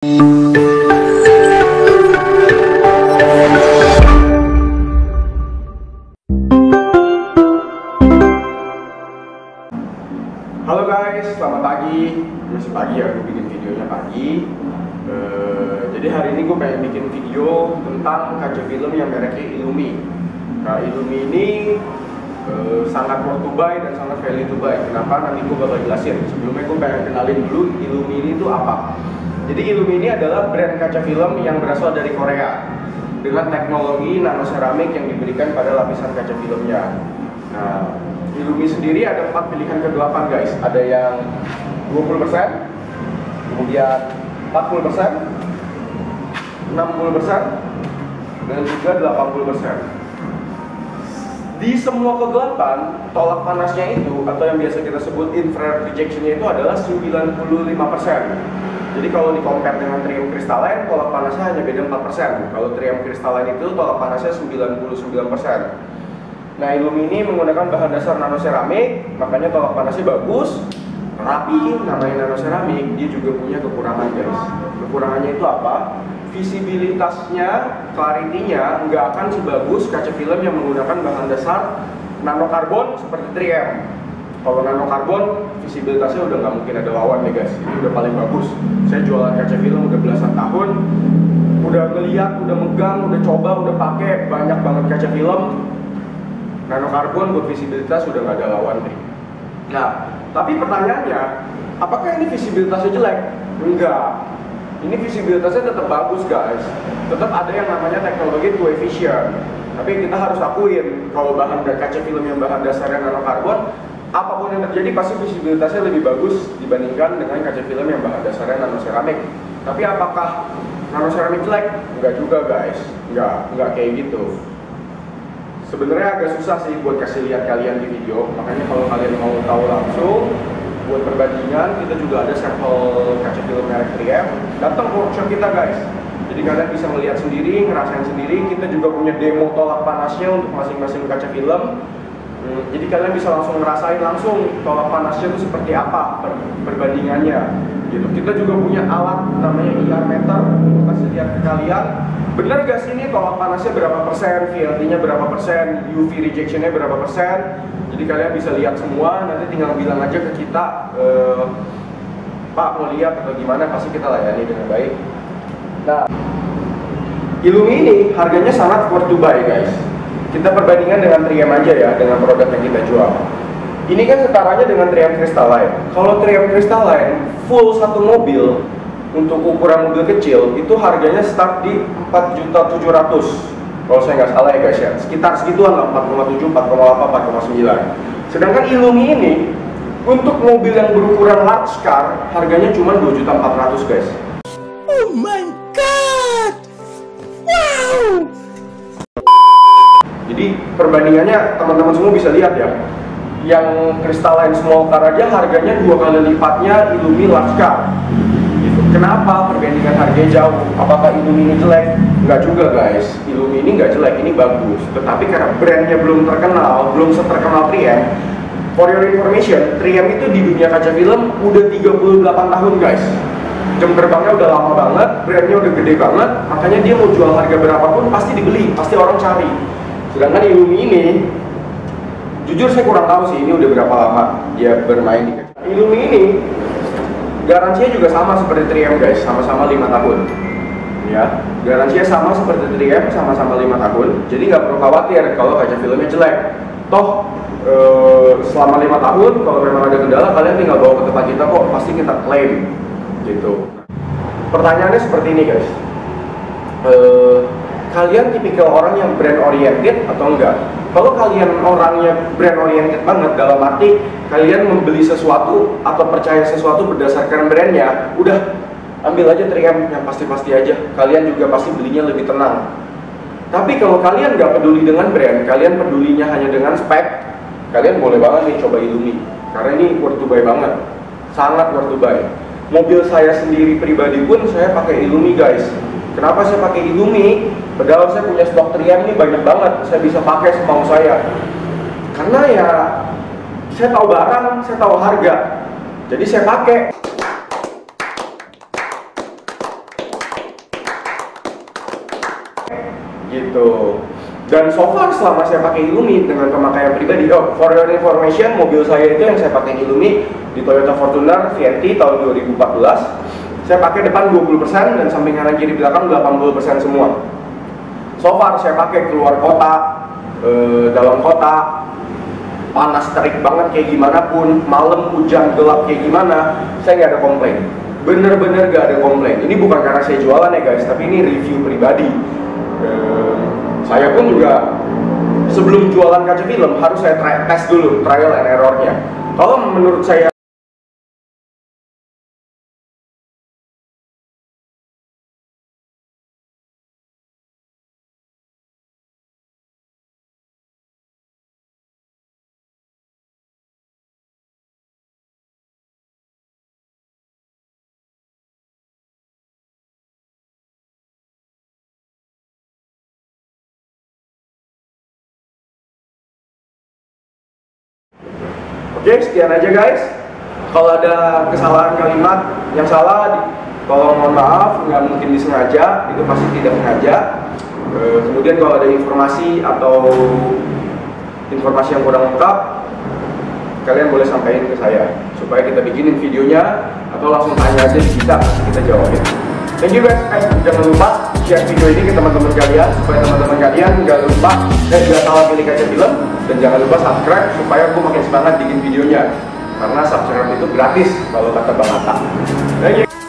Halo guys, selamat pagi. Masih pagi ya, gue bikin videonya pagi. Jadi hari ini gue pengen bikin video tentang kaca film yang mereknya Illumi. Nah, Illumi ini sangat worth to buy dan sangat value to buy. Kenapa? Nanti gue bakal jelasin. Sebelumnya gue pengen kenalin dulu Illumi ini itu apa. Jadi Illumi ini adalah brand kaca film yang berasal dari Korea dengan teknologi nanoseramik yang diberikan pada lapisan kaca filmnya. Nah, Illumi sendiri ada 4 pilihan kegelapan guys. Ada yang 20%, kemudian 40%, 60%, dan juga 80%. Di semua kegelapan, tolak panasnya itu atau yang biasa kita sebut infrared rejection-nya itu adalah 95%. Jadi kalau di compare dengan trium crystalline, tolak panasnya hanya beda 4%. Kalau trium crystalline itu tolak panasnya 99%. Nah, Illumi ini menggunakan bahan dasar nanoseramik, makanya tolak panasnya bagus, rapi. Namanya nanoseramik, dia juga punya kekurangan guys. Kekurangannya itu apa? Visibilitasnya, clarity-nya nggak akan sebagus kaca film yang menggunakan bahan dasar nanokarbon seperti 3M. Kalau nanokarbon, visibilitasnya udah nggak mungkin ada lawan nih guys. Ini udah paling bagus. Saya jualan kaca film udah belasan tahun, udah ngeliat, udah megang, udah coba, udah pakai banyak banget kaca film. Nanokarbon buat visibilitas sudah nggak ada lawan nih. Nah, tapi pertanyaannya, apakah ini visibilitasnya jelek? Enggak. Ini visibilitasnya tetap bagus guys. Tetap ada yang namanya teknologi True Vision. Tapi kita harus akuin, kalau bahan kaca film yang bahan dasarnya nanokarbon, apapun yang terjadi pasti visibilitasnya lebih bagus dibandingkan dengan kaca film yang bahan dasarnya nanoseramik. Tapi apakah nanoseramik jelek? Enggak juga guys. Enggak kayak gitu. Sebenarnya agak susah sih buat kasih lihat kalian di video, makanya kalau kalian mau tahu langsung buat perbandingan, kita juga ada sampel kaca film merek 3M. Datang ke workshop kita guys, jadi kalian bisa melihat sendiri, ngerasain sendiri. Kita juga punya demo tolak panasnya untuk masing-masing kaca film. Jadi kalian bisa langsung ngerasain langsung tolak panasnya itu seperti apa perbandingannya gitu. Kita juga punya alat namanya IR meter untuk kasih lihat ke kalian. Bener gak sih ini tolak panasnya berapa persen, VLT-nya berapa persen, UV rejection-nya berapa persen. Jadi kalian bisa lihat semua, nanti tinggal bilang aja ke kita, Pak mau lihat atau gimana, pasti kita layani dengan baik. Nah, Illumi ini harganya sangat worth to buy guys. Kita perbandingan dengan 3M aja ya, dengan produk yang kita jual. Ini kan setaranya dengan trium crystalline. Kalau trium crystalline full satu mobil, untuk ukuran mobil kecil itu harganya start di 4.700.000. Kalau saya nggak salah ya guys ya, sekitar segituan lah, 4,7, 4,8, 4,9. Sedangkan Illumi ini untuk mobil yang berukuran large car harganya cuma 2.400.000 guys. Oh my god, wow. Jadi perbandingannya teman-teman semua bisa lihat ya. Yang crystalline small car aja harganya 2 kali lipatnya Illumi large car. Kenapa perbandingan harganya jauh? Apakah Illumi ini jelek? Enggak juga guys, Illumi ini nggak jelek, ini bagus. Tetapi karena brandnya belum terkenal, belum seterkenal 3M. For your information, 3M itu di dunia kaca film udah 38 tahun guys. Jam terbangnya udah lama banget, brandnya udah gede banget, makanya dia mau jual harga berapapun pasti dibeli, pasti orang cari. Sedangkan Illumi ini, jujur saya kurang tahu sih ini udah berapa lama dia bermain di kaca. Illumi ini garansinya juga sama seperti 3M guys, sama-sama 5 tahun ya. Garansinya sama seperti 3M, sama-sama 5 tahun. Jadi nggak perlu khawatir kalau kaca filmnya jelek. Toh selama 5 tahun kalau memang ada kendala, kalian tinggal bawa ke tempat kita kok, pasti kita klaim gitu. Pertanyaannya seperti ini guys, kalian tipikal orang yang brand oriented atau enggak? Kalau kalian orangnya brand oriented banget, dalam arti kalian membeli sesuatu atau percaya sesuatu berdasarkan brandnya, udah ambil aja 3M yang pasti-pasti aja. Kalian juga pasti belinya lebih tenang. Tapi kalau kalian nggak peduli dengan brand, kalian pedulinya hanya dengan spek, kalian boleh banget nih coba Illumi. Karena ini worth to buy banget, sangat worth to buy. Mobil saya sendiri pribadi pun saya pakai Illumi guys. Kenapa saya pakai Illumi? Padahal saya punya stok 3M ini banyak banget, saya bisa pakai semau saya. Karena ya, saya tahu barang, saya tahu harga, jadi saya pakai. gitu. Dan so far selama saya pakai Illumi dengan pemakaian pribadi, for your information, mobil saya itu yang saya pakai Illumi di Toyota Fortuner VNT tahun 2014. Saya pakai depan 20% dan samping kanan kiri belakang 80% semua. So far saya pakai keluar kota, dalam kota, panas terik banget kayak gimana pun, malam hujan gelap kayak gimana, saya nggak ada komplain. Bener-bener gak ada komplain. Ini bukan karena saya jualan ya guys, tapi ini review pribadi. Saya pun juga sebelum jualan kaca film harus saya tes dulu, trial and errornya. Kalau menurut saya oke, sekian aja guys. Kalau ada kesalahan kalimat yang salah, tolong mohon maaf, nggak mungkin disengaja, itu pasti tidak sengaja. Kemudian kalau ada informasi atau informasi yang kurang lengkap, kalian boleh sampaikan ke saya supaya kita bikinin videonya, atau langsung tanya aja di kita, kita jawabin. Thank you guys. Jangan lupa share video ini ke teman-teman kalian supaya teman-teman kalian nggak lupa dan nggak salah pilih kaca film. Dan jangan lupa subscribe supaya aku makin semangat bikin videonya, karena subscribe itu gratis kalau kata Bang Atta. Thank you.